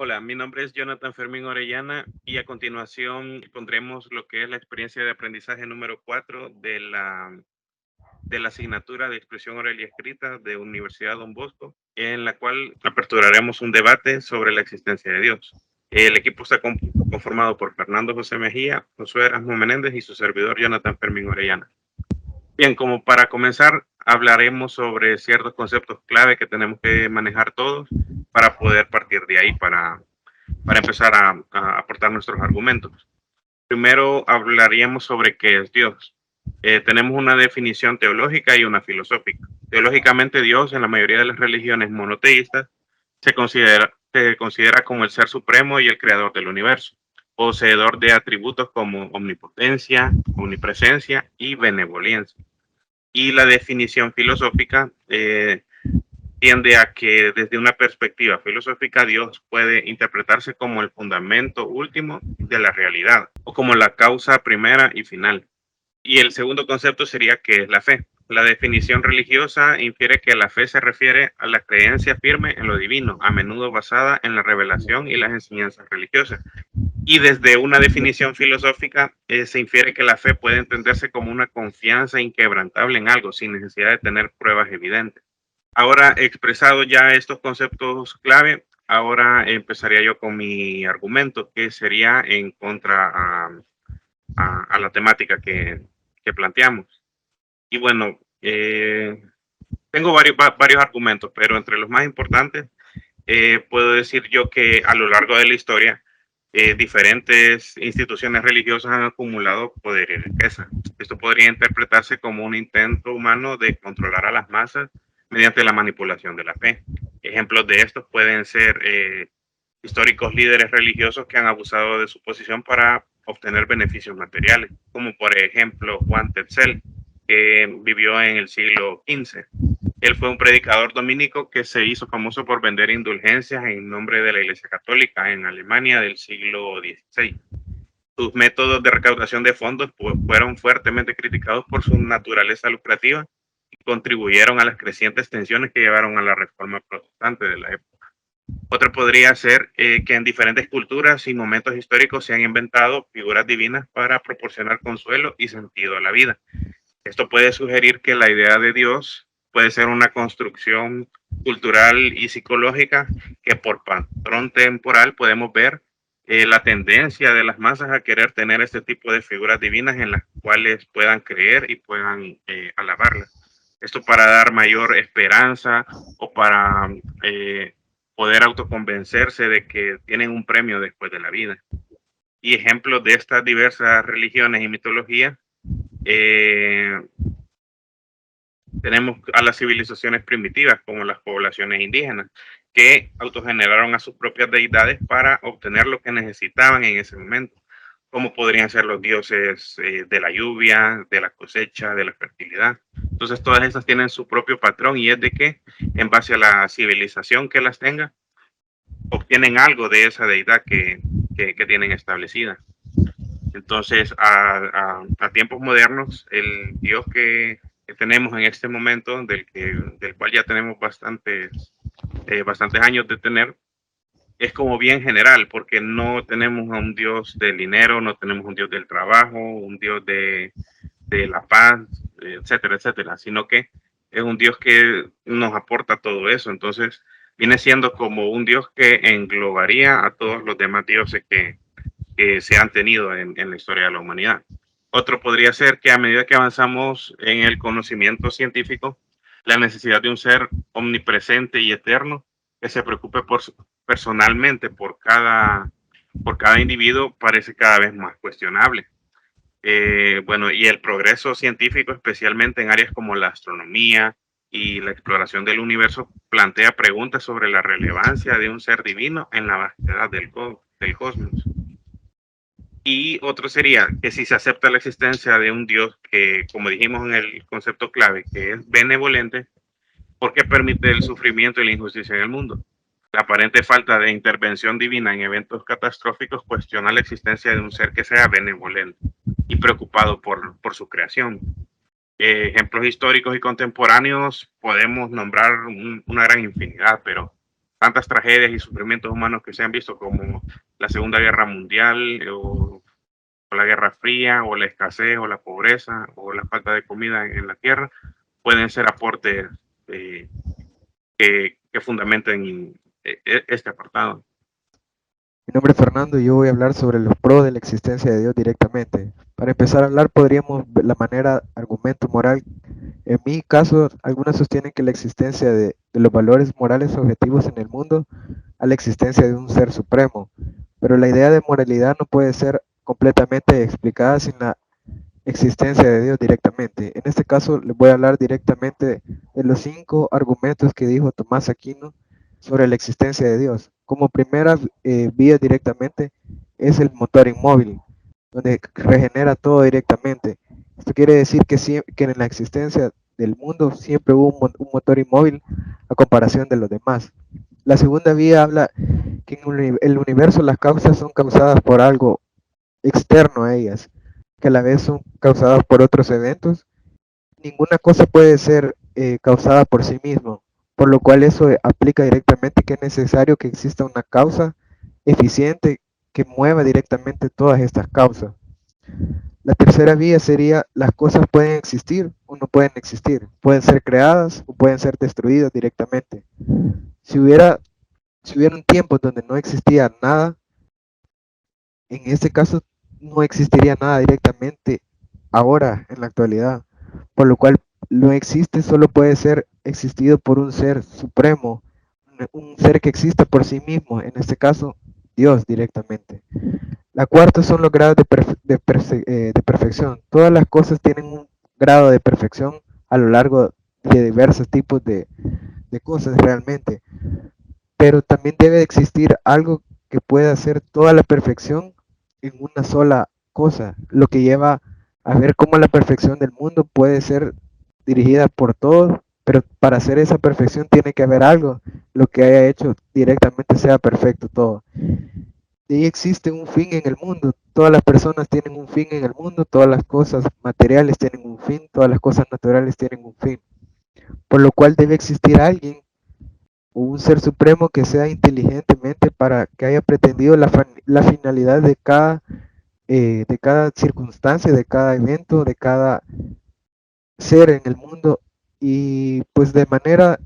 Hola, mi nombre es Jonathan Fermín Orellana y a continuación pondremos lo que es la experiencia de aprendizaje número 4 de la asignatura de expresión oral y escrita de Universidad Don Bosco, en la cual aperturaremos un debate sobre la existencia de Dios. El equipo está conformado por Fernando José Mejía, Josué Erasmo Menéndez y su servidor Jonathan Fermín Orellana. Bien, como para comenzar, hablaremos sobre ciertos conceptos clave que tenemos que manejar todos para poder partir de ahí, para empezar a aportar nuestros argumentos. Primero hablaríamos sobre qué es Dios. Tenemos una definición teológica y una filosófica. Teológicamente, Dios en la mayoría de las religiones monoteístas se considera como el ser supremo y el creador del universo, poseedor de atributos como omnipotencia, omnipresencia y benevolencia. Y la definición filosófica tiende a que desde una perspectiva filosófica Dios puede interpretarse como el fundamento último de la realidad o como la causa primera y final. Y el segundo concepto sería que es la fe. La definición religiosa infiere que la fe se refiere a la creencia firme en lo divino, a menudo basada en la revelación y las enseñanzas religiosas. Y desde una definición filosófica se infiere que la fe puede entenderse como una confianza inquebrantable en algo sin necesidad de tener pruebas evidentes. Ahora, expresado ya estos conceptos clave, ahora empezaría yo con mi argumento, que sería en contra a la temática que planteamos. Y bueno, tengo varios argumentos, pero entre los más importantes, puedo decir yo que a lo largo de la historia, diferentes instituciones religiosas han acumulado poder y riqueza. Esto podría interpretarse como un intento humano de controlar a las masas mediante la manipulación de la fe. Ejemplos de estos pueden ser históricos líderes religiosos que han abusado de su posición para obtener beneficios materiales, como por ejemplo Juan Tetzel, que vivió en el siglo XV. Él fue un predicador dominico que se hizo famoso por vender indulgencias en nombre de la Iglesia Católica en Alemania del siglo XVI. Sus métodos de recaudación de fondos fueron fuertemente criticados por su naturaleza lucrativa y contribuyeron a las crecientes tensiones que llevaron a la reforma protestante de la época. Otro podría ser que en diferentes culturas y momentos históricos se han inventado figuras divinas para proporcionar consuelo y sentido a la vida. Esto puede sugerir que la idea de Dios puede ser una construcción cultural y psicológica que por patrón temporal podemos ver la tendencia de las masas a querer tener este tipo de figuras divinas en las cuales puedan creer y puedan alabarlas. Esto para dar mayor esperanza o para poder autoconvencerse de que tienen un premio después de la vida. Y ejemplos de estas diversas religiones y mitologías eh, tenemos a las civilizaciones primitivas, como las poblaciones indígenas, que autogeneraron a sus propias deidades para obtener lo que necesitaban en ese momento, como podrían ser los dioses de la lluvia, de la cosecha, de la fertilidad. Entonces, todas estas tienen su propio patrón y es de que, en base a la civilización que las tenga, obtienen algo de esa deidad que tienen establecida. Entonces, a tiempos modernos, el Dios que tenemos en este momento, del cual ya tenemos bastantes años de tener, es como bien general, porque no tenemos a un Dios del dinero, no tenemos un Dios del trabajo, un Dios de la paz, etcétera, etcétera, sino que es un Dios que nos aporta todo eso. Entonces, viene siendo como un Dios que englobaría a todos los demás dioses que se han tenido en la historia de la humanidad. Otro podría ser que a medida que avanzamos en el conocimiento científico, la necesidad de un ser omnipresente y eterno que se preocupe personalmente por cada individuo parece cada vez más cuestionable. Bueno, y el progreso científico, especialmente en áreas como la astronomía y la exploración del universo, plantea preguntas sobre la relevancia de un ser divino en la vastedad del cosmos. Y otro sería que si se acepta la existencia de un Dios que, como dijimos en el concepto clave, que es benevolente, ¿por qué permite el sufrimiento y la injusticia en el mundo? La aparente falta de intervención divina en eventos catastróficos cuestiona la existencia de un ser que sea benevolente y preocupado por su creación. Ejemplos históricos y contemporáneos podemos nombrar una gran infinidad, pero tantas tragedias y sufrimientos humanos que se han visto, como la Segunda Guerra Mundial, o la Guerra Fría, o la escasez, o la pobreza, o la falta de comida en la tierra, pueden ser aportes que fundamenten este apartado. Mi nombre es Fernando y yo voy a hablar sobre los pros de la existencia de Dios directamente. Para empezar a hablar, podríamos ver la manera argumento moral. En mi caso, algunos sostienen que la existencia de los valores morales objetivos en el mundo a la existencia de un ser supremo, pero la idea de moralidad no puede ser completamente explicada sin la existencia de Dios directamente. En este caso, les voy a hablar directamente de los 5 argumentos que dijo Tomás Aquino sobre la existencia de Dios. Como primera vía directamente es el motor inmóvil, donde regenera todo directamente. Esto quiere decir que en la existencia del mundo siempre hubo un motor inmóvil a comparación de los demás. La segunda vía habla que en el universo las causas son causadas por algo externo a ellas, que a la vez son causadas por otros eventos. Ninguna cosa puede ser causada por sí mismo, por lo cual eso aplica directamente que es necesario que exista una causa eficiente que mueva directamente todas estas causas. La tercera vía sería las cosas pueden existir o no pueden existir, pueden ser creadas o pueden ser destruidas directamente. Si hubiera un tiempo donde no existía nada, en este caso no existiría nada directamente ahora en la actualidad, por lo cual no existe solo puede ser existido por un ser supremo, un ser que exista por sí mismo, en este caso Dios directamente. La cuarta son los grados de perfección. Todas las cosas tienen un grado de perfección a lo largo de diversos tipos de cosas realmente, pero también debe existir algo que pueda hacer toda la perfección en una sola cosa, lo que lleva a ver cómo la perfección del mundo puede ser dirigida por todos, pero para hacer esa perfección tiene que haber algo, lo que haya hecho directamente sea perfecto todo. Y existe un fin en el mundo, todas las personas tienen un fin en el mundo, todas las cosas materiales tienen un fin, todas las cosas naturales tienen un fin, por lo cual debe existir alguien o un ser supremo que sea inteligentemente para que haya pretendido la finalidad de cada circunstancia, de cada evento, de cada ser en el mundo. Y pues de manera,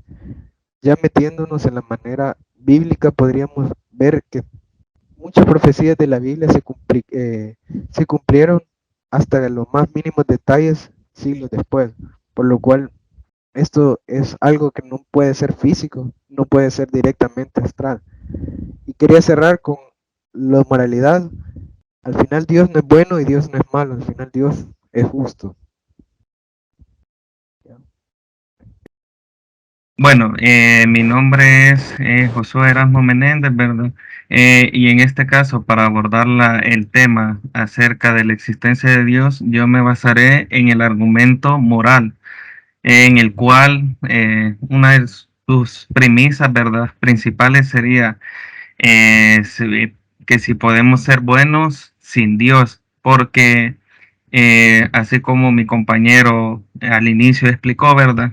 ya metiéndonos en la manera bíblica, podríamos ver que muchas profecías de la Biblia se cumplieron hasta los más mínimos detalles siglos después, por lo cual esto es algo que no puede ser físico, no puede ser directamente astral. Y quería cerrar con la moralidad. Al final Dios no es bueno y Dios no es malo, al final Dios es justo. Bueno, mi nombre es Josué Erasmo Menéndez, ¿verdad? Y en este caso, para abordar el tema acerca de la existencia de Dios, yo me basaré en el argumento moral, en el cual una de sus premisas, ¿verdad?, principales sería que si podemos ser buenos sin Dios, porque así como mi compañero al inicio explicó, ¿verdad?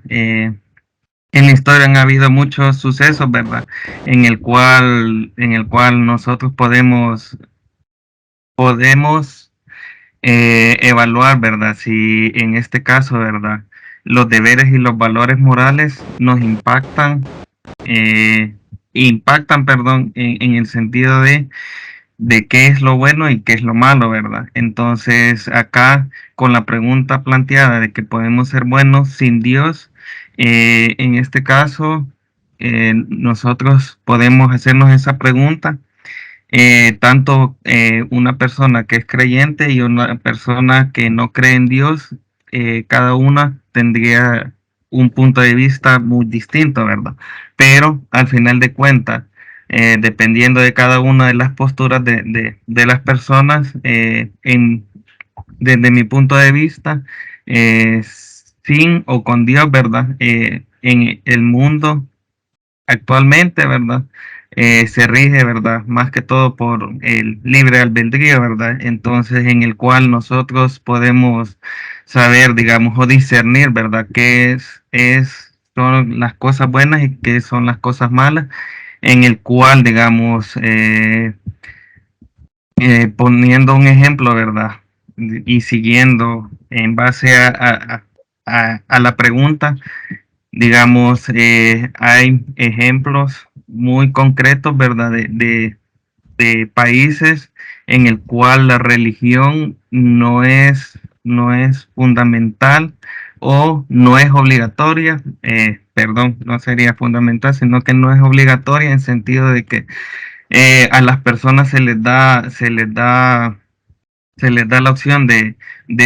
En la historia han habido muchos sucesos, ¿verdad? En el cual nosotros podemos evaluar, ¿verdad? Si en este caso, ¿verdad? Los deberes y los valores morales nos eh, perdón, en el sentido de qué es lo bueno y qué es lo malo, ¿verdad? Entonces, acá con la pregunta planteada de que podemos ser buenos sin Dios, en este caso, nosotros podemos hacernos esa pregunta, tanto una persona que es creyente y una persona que no cree en Dios, cada una tendría un punto de vista muy distinto, ¿verdad? Pero al final de cuentas, dependiendo de cada una de las posturas de las personas, desde mi punto de vista, sin o con Dios, ¿verdad? En el mundo actualmente, ¿verdad? Se rige, ¿verdad? Más que todo por el libre albedrío, ¿verdad? Entonces, en el cual nosotros podemos saber, digamos, o discernir, ¿verdad? Son las cosas buenas y qué son las cosas malas, en el cual, digamos, poniendo un ejemplo, ¿verdad? Y siguiendo en base a la pregunta, digamos, hay ejemplos muy concretos, ¿verdad? De países en el cual la religión no es fundamental o no es obligatoria, perdón, no sería fundamental, sino que no es obligatoria en sentido de que a las personas se les da la opción de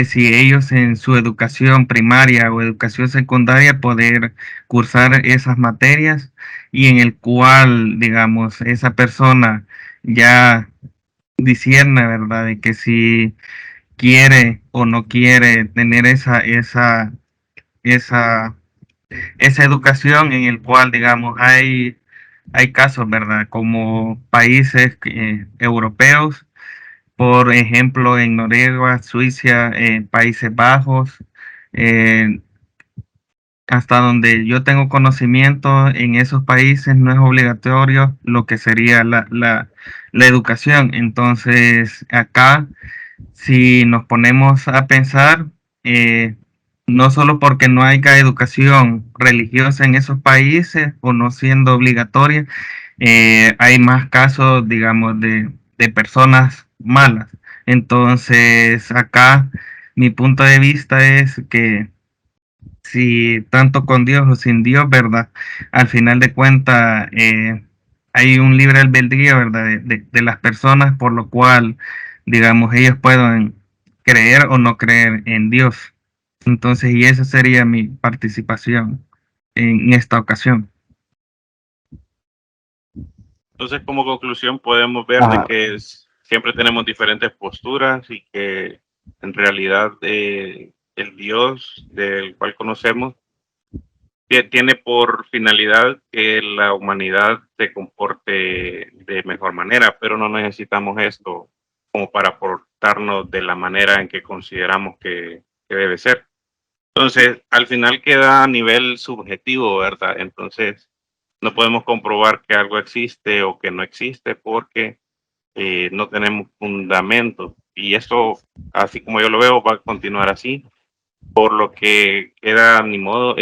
si ellos en su educación primaria o educación secundaria poder cursar esas materias y en el cual, digamos, esa persona ya discierne, ¿verdad? De que si quiere o no quiere tener esa, esa educación en el cual, digamos, hay casos, ¿verdad? Como países europeos, por ejemplo, en Noruega, Suiza, Países Bajos, eh, hasta donde yo tengo conocimiento, en esos países no es obligatorio lo que sería la educación. Entonces, acá, si nos ponemos a pensar, eh, no solo porque no haya educación religiosa en esos países o no siendo obligatoria, hay más casos, digamos, de personas malas. Entonces, acá mi punto de vista es que si tanto con Dios o sin Dios, ¿verdad? Al final de cuentas, hay un libre albedrío, ¿verdad? De las personas, por lo cual, digamos, ellos pueden creer o no creer en Dios. Entonces, y esa sería mi participación en esta ocasión. Entonces, como conclusión, podemos ver de que siempre tenemos diferentes posturas y que en realidad el Dios del cual conocemos tiene por finalidad que la humanidad se comporte de mejor manera, pero no necesitamos esto como para portarnos de la manera en que consideramos que debe ser. Entonces, al final queda a nivel subjetivo, ¿verdad? Entonces, no podemos comprobar que algo existe o que no existe porque no tenemos fundamento. Y esto, así como yo lo veo, va a continuar así, por lo que queda ni modo,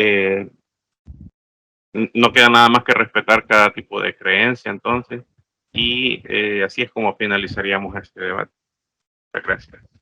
no queda nada más que respetar cada tipo de creencia, entonces, y así es como finalizaríamos este debate. Muchas gracias.